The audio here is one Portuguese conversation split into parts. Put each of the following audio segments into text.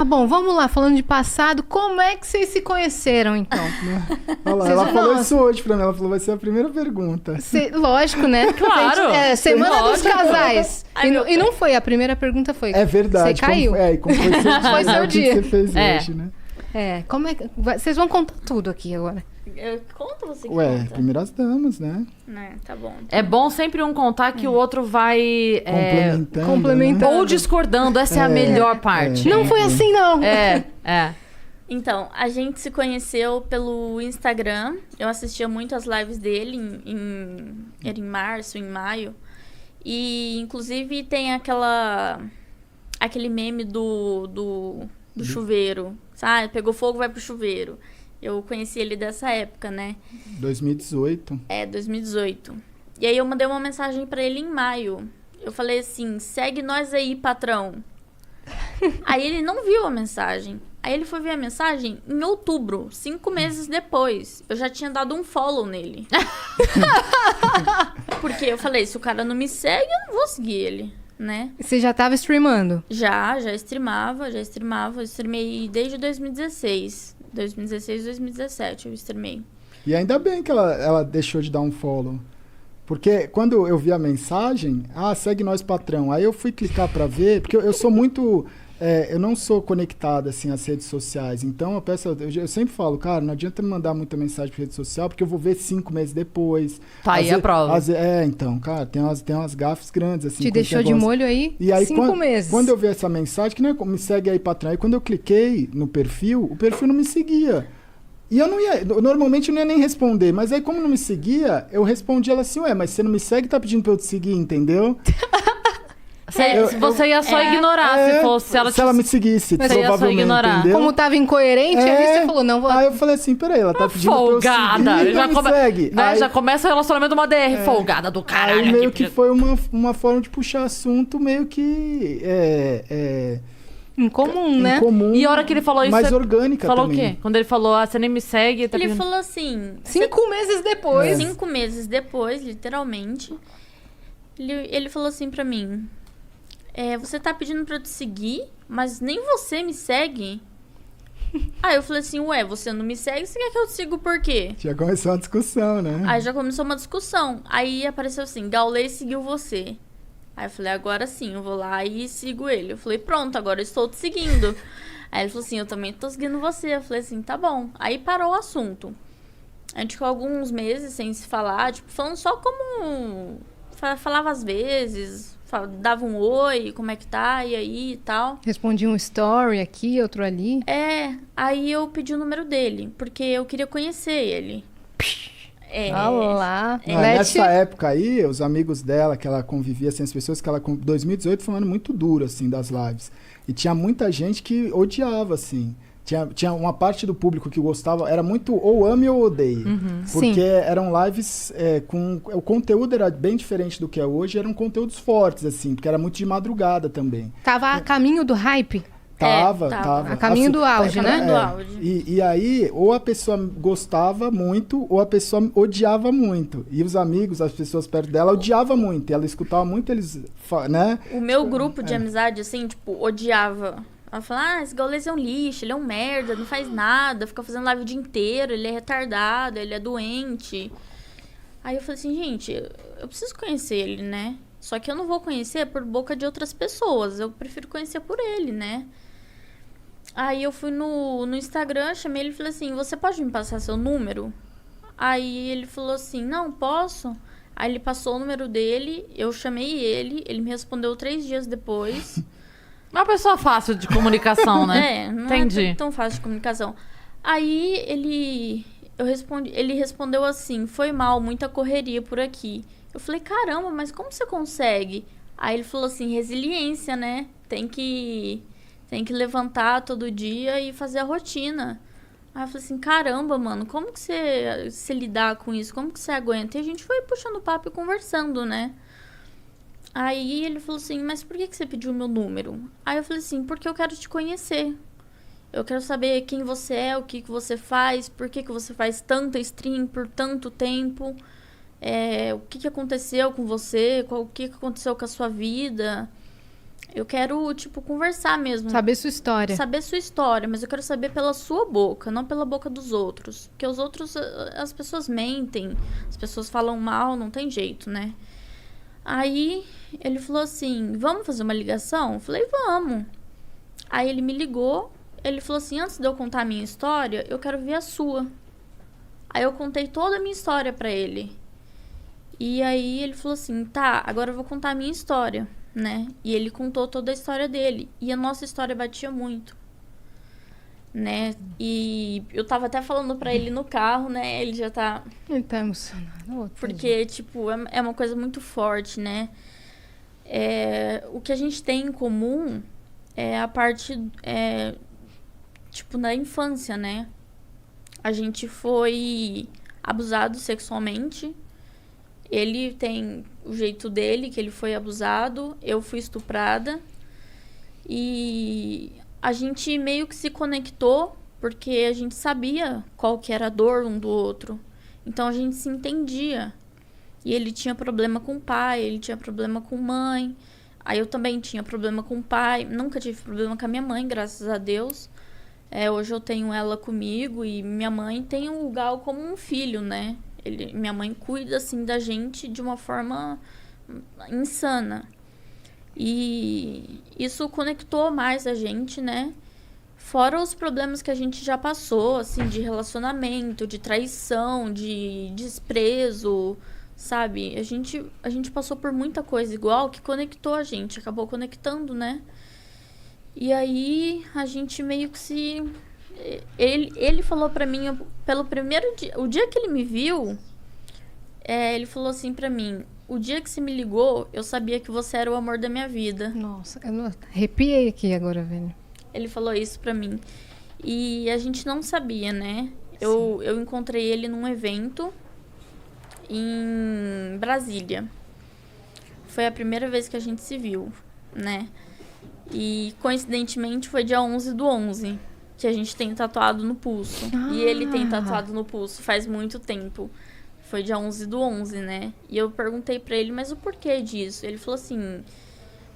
Ah, bom, vamos lá, falando de passado, como é que vocês se conheceram, então? Olha lá, ela falou isso hoje pra mim, ela falou, vai ser a primeira pergunta. Lógico, né? Claro. Semana dos casais. Ai, E não foi, a primeira pergunta foi. É verdade. Você caiu. Como foi seu dia, Foi seu o que dia. você fez hoje, né? Como é que... Vocês vão contar tudo aqui agora. Conta você que Ué, conta. primeiras damas, né? Tá bom. É bom sempre um contar que o outro vai... complementando. Ou discordando, essa é a melhor parte. Não foi assim, não. Então, a gente se conheceu pelo Instagram. Eu assistia muito as lives dele era em março, em maio. E, inclusive, tem aquele meme do chuveiro. Sabe? Pegou fogo, vai pro chuveiro. Eu conheci ele dessa época, né? 2018. 2018. E aí eu mandei uma mensagem pra ele em maio. Eu falei assim, segue nós aí, patrão. Aí ele não viu a mensagem. Aí ele foi ver a mensagem em outubro, 5 meses depois. Eu já tinha dado um follow nele. Porque eu falei, se o cara não me segue, eu não vou seguir ele, né? Você já tava streamando? Já streamava. Eu streamei desde 2016. 2016, 2017 eu streamei. E ainda bem que ela deixou de dar um follow. Porque quando eu vi a mensagem, segue nós, patrão. Aí eu fui clicar pra ver, porque eu sou muito... eu não sou conectado, assim, às redes sociais. Então, eu sempre falo, cara, não adianta me mandar muita mensagem pra rede social, porque eu vou ver 5 meses depois. Tá aí a prova. Então, cara, tem umas gafes grandes, assim. Te deixou de molho aí, e aí 5 meses. Quando eu vi essa mensagem, que não é me segue aí, patrão. Aí quando eu cliquei no perfil, o perfil não me seguia. E eu não ia, normalmente eu não ia nem responder, mas aí como não me seguia, eu respondi ela assim, mas você não me segue, tá pedindo pra eu te seguir, entendeu? Você ia só ignorar se fosse... Se ela me seguisse, mas provavelmente, ia só ignorar. Entendeu? Como tava incoerente, aí você falou, não vou... Aí eu falei assim, peraí, ela tá pedindo folgada. pra eu seguir, já me segue. Né, aí, já começa o relacionamento uma DR, folgada do caralho. Aí meio que foi uma forma de puxar assunto meio que... Incomum, né? Incomum, e a hora que ele falou isso... mais orgânica falou também. o quê? Quando ele falou, você nem me segue... Ele falou assim... 5 meses depois. 5 meses depois, literalmente. Ele falou assim pra mim... você tá pedindo pra eu te seguir, mas nem você me segue? Aí eu falei assim, você não me segue, você quer que eu te siga por quê? Já começou uma discussão, né? Aí já começou uma discussão. Aí apareceu assim, Gaulês seguiu você. Aí eu falei, agora sim, eu vou lá e sigo ele. Eu falei, pronto, agora eu estou te seguindo. Aí ele falou assim, eu também tô seguindo você. Eu falei assim, tá bom. Aí parou o assunto. A gente ficou alguns meses sem se falar, tipo, falando só como... Falava às vezes, dava um oi, como é que tá, e aí e tal. Respondi um story aqui, outro ali. Aí eu pedi o número dele, porque eu queria conhecer ele. Olá. Nessa época aí, os amigos dela, que ela convivia, assim, as pessoas que ela... 2018 foi um ano muito duro, assim, das lives. E tinha muita gente que odiava, assim. Tinha uma parte do público que gostava, era muito ou ame ou odeie. Porque Sim. eram lives com... O conteúdo era bem diferente do que é hoje, eram conteúdos fortes, assim, porque era muito de madrugada também. Tava a caminho do hype. Tava. A caminho do auge, a né? caminho do auge. E aí, ou a pessoa gostava muito, ou a pessoa odiava muito. E os amigos, as pessoas perto dela, odiavam muito. E ela escutava muito eles, né? O meu grupo de amizade, assim, tipo, odiava. Ela falava, esse Gaulês é um lixo, ele é um merda, não faz nada, fica fazendo live o dia inteiro, ele é retardado, ele é doente. Aí eu falei assim, gente, eu preciso conhecer ele, né? Só que eu não vou conhecer por boca de outras pessoas, eu prefiro conhecer por ele, né? Aí eu fui no Instagram, chamei ele e falei assim, você pode me passar seu número? Aí ele falou assim, não, posso. Aí ele passou o número dele, eu chamei ele me respondeu 3 dias depois. Uma pessoa fácil de comunicação, né? Não Entendi. é tão fácil de comunicação. Aí ele respondeu assim, foi mal, muita correria por aqui. Eu falei, caramba, mas como você consegue? Aí ele falou assim, resiliência, né? Tem que levantar todo dia e fazer a rotina. Aí eu falei assim, caramba, mano, como que você lidar com isso? Como que você aguenta? E a gente foi puxando papo e conversando, né? Aí ele falou assim, mas por que você pediu o meu número? Aí eu falei assim, porque eu quero te conhecer. Eu quero saber quem você é, o que você faz, por que você faz tanta stream por tanto tempo. O que aconteceu com você, o que aconteceu com a sua vida. Eu quero, tipo, conversar mesmo. Saber sua história. Saber sua história, mas eu quero saber pela sua boca, não pela boca dos outros. Porque os outros, as pessoas mentem, as pessoas falam mal, não tem jeito, né? Aí ele falou assim, vamos fazer uma ligação? Eu falei, vamos. Aí ele me ligou, ele falou assim, antes de eu contar a minha história, eu quero ver a sua. Aí eu contei toda a minha história pra ele. E aí ele falou assim, tá, agora eu vou contar a minha história, né? E ele contou toda a história dele. E a nossa história batia muito, né? E eu tava até falando pra ele no carro, né? Ele já tá... Ele tá emocionado. Porque, tipo, é uma coisa muito forte, né? O que a gente tem em comum é a parte, tipo, na infância, né? A gente foi abusado sexualmente. Ele tem o jeito dele, que ele foi abusado. Eu fui estuprada. E a gente meio que se conectou porque a gente sabia qual que era a dor um do outro. Então a gente se entendia. E ele tinha problema com o pai, ele tinha problema com mãe. Aí eu também tinha problema com o pai. Nunca tive problema com a minha mãe, graças a Deus. Hoje eu tenho ela comigo e minha mãe tem o Gal como um filho, né? Minha mãe cuida, assim, da gente de uma forma insana. E isso conectou mais a gente, né? Fora os problemas que a gente já passou, assim, de relacionamento, de traição, de desprezo, sabe? A gente passou por muita coisa igual que conectou a gente, acabou conectando, né? E aí a gente meio que se... Ele falou pra mim, pelo primeiro dia... O dia que ele me viu, ele falou assim pra mim, o dia que você me ligou, eu sabia que você era o amor da minha vida. Nossa, eu não... arrepiei aqui agora, velho. Ele falou isso pra mim. E a gente não sabia, né? Eu encontrei ele num evento em Brasília. Foi a primeira vez que a gente se viu, né? E, coincidentemente, foi dia 11/11, que a gente tem tatuado no pulso. E ele tem tatuado no pulso faz muito tempo. Foi dia 11/11, né? E eu perguntei pra ele, mas o porquê disso? Ele falou assim,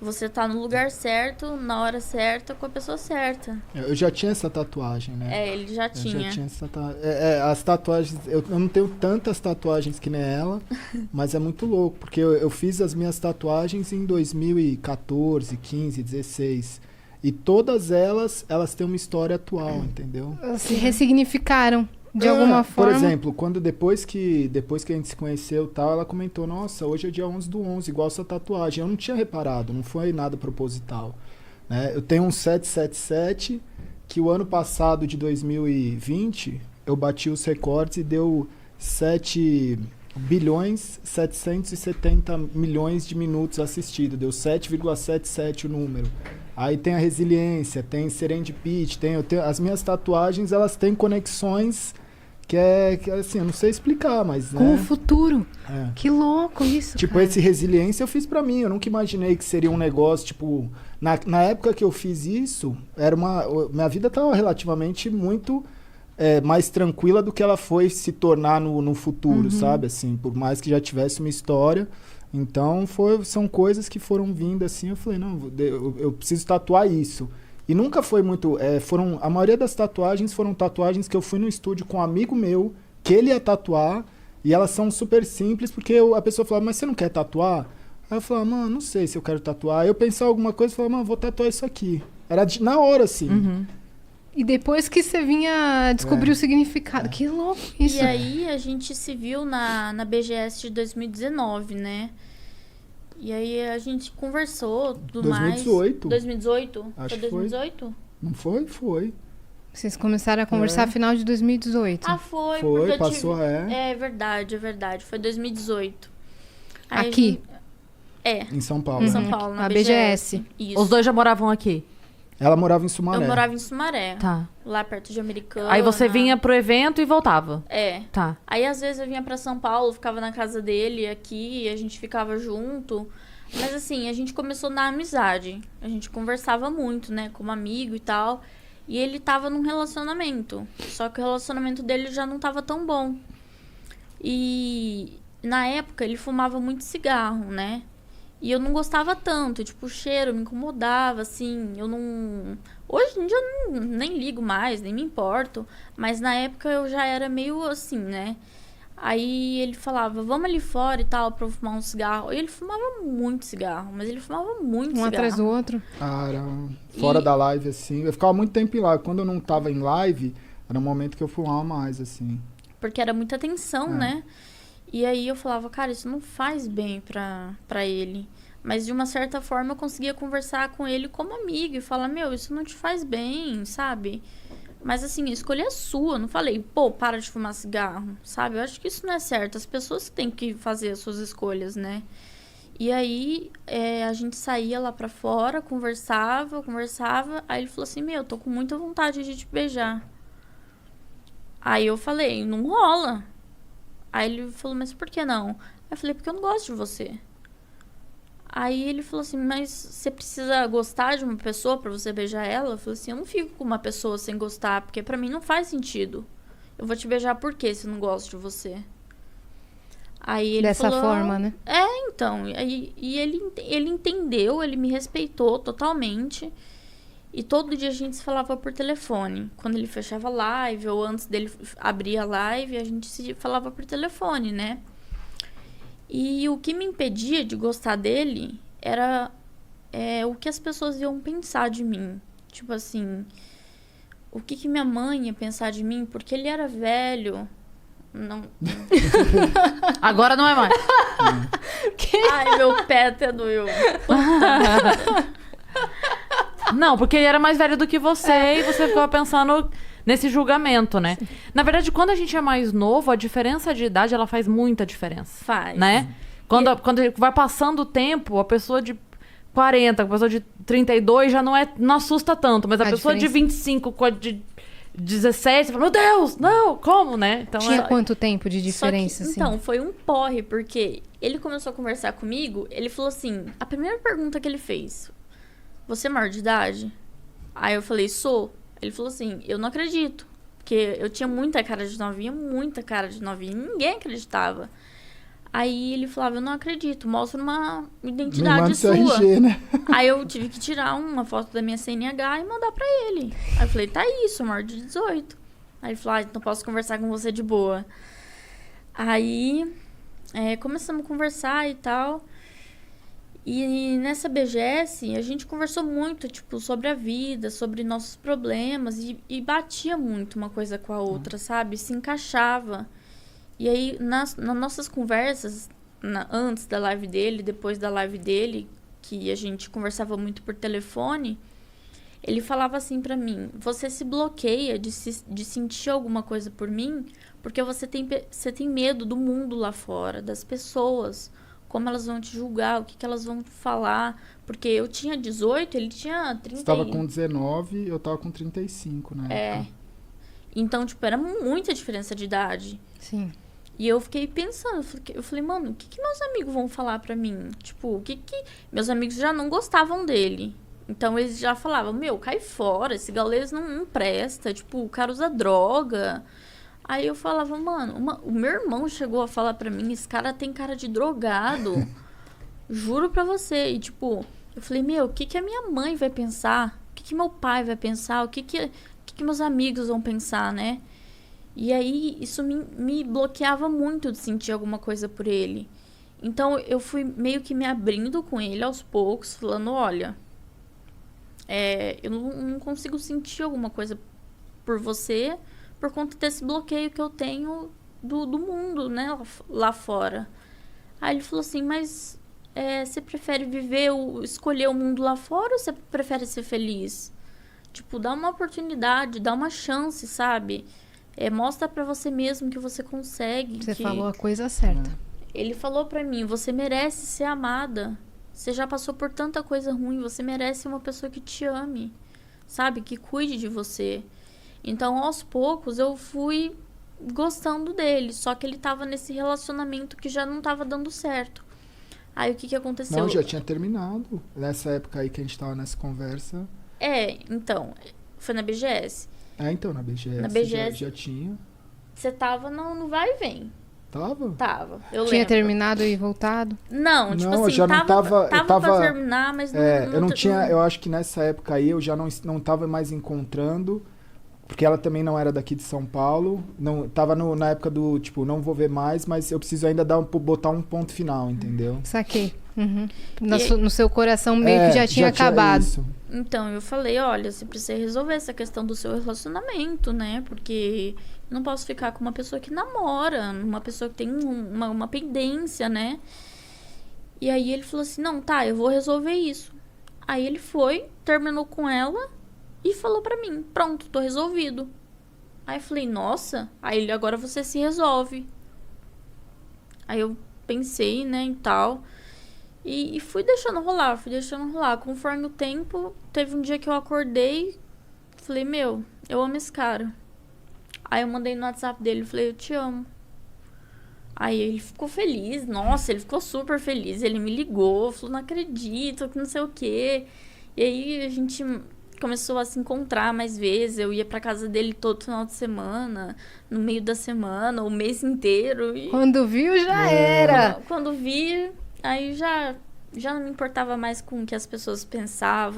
você tá no lugar certo, na hora certa, com a pessoa certa. Eu já tinha essa tatuagem, né? Ele já tinha. Eu já tinha essa tatuagem. As tatuagens, eu não tenho tantas tatuagens que nem ela, mas é muito louco, porque eu fiz as minhas tatuagens em 2014, 15, 16. E todas elas têm uma história atual, entendeu? Se ressignificaram de alguma forma. Por exemplo, depois que a gente se conheceu e tal, ela comentou, nossa, hoje é dia 11/11, igual essa tatuagem. Eu não tinha reparado, não foi nada proposital. Né? Eu tenho um 777, que o ano passado, de 2020, eu bati os recordes e deu 7.770.000.000 de minutos assistidos. Deu 7,77 o número. Aí tem a resiliência, tem serendipity, as minhas tatuagens, elas têm conexões que assim, eu não sei explicar, mas... Com né? o futuro. É. Que louco isso, Tipo, cara. esse resiliência eu fiz pra mim, eu nunca imaginei que seria um negócio, tipo... Na época que eu fiz isso, minha vida tava relativamente muito mais tranquila do que ela foi se tornar no futuro, sabe? Assim, por mais que já tivesse uma história... Então, são coisas que foram vindo assim, eu falei, não, eu preciso tatuar isso. E nunca foi muito... a maioria das tatuagens foram tatuagens que eu fui no estúdio com um amigo meu, que ele ia tatuar, e elas são super simples, porque a pessoa falava, mas você não quer tatuar? Aí eu falava, mano, não sei se eu quero tatuar. Aí eu pensava alguma coisa e falava, mano, vou tatuar isso aqui. Era na hora, assim. Uhum. E depois que você vinha descobrir o significado. Que louco isso. E aí a gente se viu na BGS de 2019, né? E aí a gente conversou, tudo 2018. mais. 2018? Acho Foi que foi. 2018? Não foi? Foi. Vocês começaram a conversar no final de 2018. Ah, foi. Foi, porque passou, É verdade. Foi 2018. Aí Aqui? Em São Paulo. Em São Paulo, na Na BGS. BGS. Isso. Os dois já moravam aqui? Ela morava em Sumaré. Eu morava em Sumaré. Tá. Lá perto de Americana. Aí você vinha pro evento e voltava? Tá. Aí às vezes eu vinha pra São Paulo, ficava na casa dele aqui, a gente ficava junto. Mas assim, a gente começou na amizade. A gente conversava muito, né, como amigo e tal. E ele tava num relacionamento. Só que o relacionamento dele já não tava tão bom. E na época ele fumava muito cigarro, né? E eu não gostava tanto, tipo, o cheiro me incomodava, assim, eu não... Hoje em dia eu nem ligo mais, nem me importo, mas na época eu já era meio assim, né? Aí ele falava, vamos ali fora e tal, pra eu fumar um cigarro. E ele fumava muito cigarro, mas ele fumava muito cigarro. Um atrás do outro. Ah, era fora da live, assim. Eu ficava muito tempo em live. Quando eu não tava em live, era um momento que eu fumava mais, assim. Porque era muita tensão, né? E aí eu falava, cara, isso não faz bem pra ele. Mas de uma certa forma eu conseguia conversar com ele como amigo e falar, meu, isso não te faz bem, sabe? Mas assim, a escolha é sua. Eu não falei, pô, para de fumar cigarro, sabe? Eu acho que isso não é certo. As pessoas têm que fazer as suas escolhas, né? E aí, a gente saía lá pra fora, conversava. Aí ele falou assim, meu, tô com muita vontade de te beijar. Aí eu falei, não rola. Aí ele falou, mas por que não? Aí eu falei, porque eu não gosto de você. Aí ele falou assim, mas você precisa gostar de uma pessoa pra você beijar ela? Eu falei assim, eu não fico com uma pessoa sem gostar, porque pra mim não faz sentido. Eu vou te beijar por quê se eu não gosto de você? Aí ele Dessa falou, forma, né? Então. E ele entendeu, ele me respeitou totalmente. E todo dia a gente se falava por telefone. Quando ele fechava live ou antes dele abrir a live, a gente se falava por telefone, né? E o que me impedia de gostar dele era o que as pessoas iam pensar de mim. Tipo assim, o que minha mãe ia pensar de mim? Porque ele era velho. Não. Agora não é mais. Ai, meu pé até doeu. Não, porque ele era mais velho do que você e você ficava pensando nesse julgamento, né? Sim. Na verdade, quando a gente é mais novo, a diferença de idade, ela faz muita diferença. Faz. Né? Quando vai passando o tempo, a pessoa de 40, a pessoa de 32 já não assusta tanto, mas a pessoa de 25 com a de 17, você fala, meu Deus, não, como, né? Então, tinha quanto tempo de diferença, assim? Então, foi um porre, porque ele começou a conversar comigo, ele falou assim, a primeira pergunta que ele fez, você é maior de idade? Aí eu falei, sou. Ele falou assim, eu não acredito. Porque eu tinha muita cara de novinha, e ninguém acreditava. Aí ele falava, eu não acredito, mostra uma identidade sua. RG, né? Aí eu tive que tirar uma foto da minha CNH e mandar pra ele. Aí eu falei, tá isso, sou maior de 18. Aí ele falou, então posso conversar com você de boa. Aí começamos a conversar e tal. E nessa BGS, a gente conversou muito, tipo, sobre a vida, sobre nossos problemas. E batia muito uma coisa com a outra, sabe? Se encaixava. E aí, nas nossas conversas, antes da live dele, depois da live dele, que a gente conversava muito por telefone, ele falava assim pra mim, você se bloqueia de sentir alguma coisa por mim, porque você tem medo do mundo lá fora, das pessoas, como elas vão te julgar, o que elas vão falar. Porque eu tinha 18, ele tinha 30. Você tava com 19, eu tava com 35, né? Então, tipo, era muita diferença de idade. Sim. E eu fiquei pensando, eu falei, mano, o que meus amigos vão falar pra mim? Tipo, o que meus amigos já não gostavam dele. Então, eles já falavam, meu, cai fora, esse gaulês não presta, tipo, o cara usa droga. Aí eu falava, mano, o meu irmão chegou a falar pra mim, esse cara tem cara de drogado. Juro pra você. E, tipo, eu falei, meu, o que a minha mãe vai pensar? O que meu pai vai pensar? O que meus amigos vão pensar, né? E aí, isso me bloqueava muito de sentir alguma coisa por ele. Então, eu fui meio que me abrindo com ele aos poucos, falando, olha, eu não consigo sentir alguma coisa por você por conta desse bloqueio que eu tenho do mundo, né, lá fora. Aí ele falou assim, mas você prefere escolher o mundo lá fora ou você prefere ser feliz? Tipo, dá uma oportunidade, dá uma chance, sabe? Mostra pra você mesmo que você consegue. Você falou a coisa certa. Ele falou pra mim, você merece ser amada. Você já passou por tanta coisa ruim, você merece uma pessoa que te ame, sabe? Que cuide de você. Então, aos poucos, eu fui gostando dele. Só que ele tava nesse relacionamento que já não tava dando certo. Aí, o que aconteceu? Não, já tinha terminado. Nessa época aí que a gente tava nessa conversa. Então, foi na BGS. Então, na BGS. Na BGS já tinha. Você tava no vai e vem. Tava? Tava, eu Tinha lembro. terminado e voltado? Não, tipo Não, eu assim, já não tava- eu tava- pra terminar, mas não... Eu não tinha, eu acho que nessa época aí eu já não tava mais encontrando, porque ela também não era daqui de São Paulo, não tava na época do, tipo, não vou ver mais, mas eu preciso ainda botar um ponto final, entendeu? Saquei. Uhum. E- No seu coração meio que já tinha acabado. isso. Então, eu falei, olha, você precisa resolver essa questão do seu relacionamento, né? Porque eu não posso ficar com uma pessoa que namora, uma pessoa que tem uma pendência, né? E aí ele falou assim, não, tá, eu vou resolver isso. Aí ele foi, terminou com ela e falou pra mim, pronto, tô resolvido. Aí eu falei, nossa, aí ele, agora você se resolve. Aí eu pensei, né, e tal... E fui deixando rolar. Conforme o tempo, teve um dia que eu acordei, falei, meu, eu amo esse cara. Aí eu mandei no WhatsApp dele, falei, eu te amo. Aí ele ficou feliz, nossa, ele ficou super feliz. Ele me ligou, falou, não acredito, que não sei o quê. E aí a gente começou a se encontrar mais vezes. Eu ia pra casa dele todo final de semana, no meio da semana, o mês inteiro. E Quando viu, já era. quando vi... Aí já não me importava mais com o que as pessoas pensavam.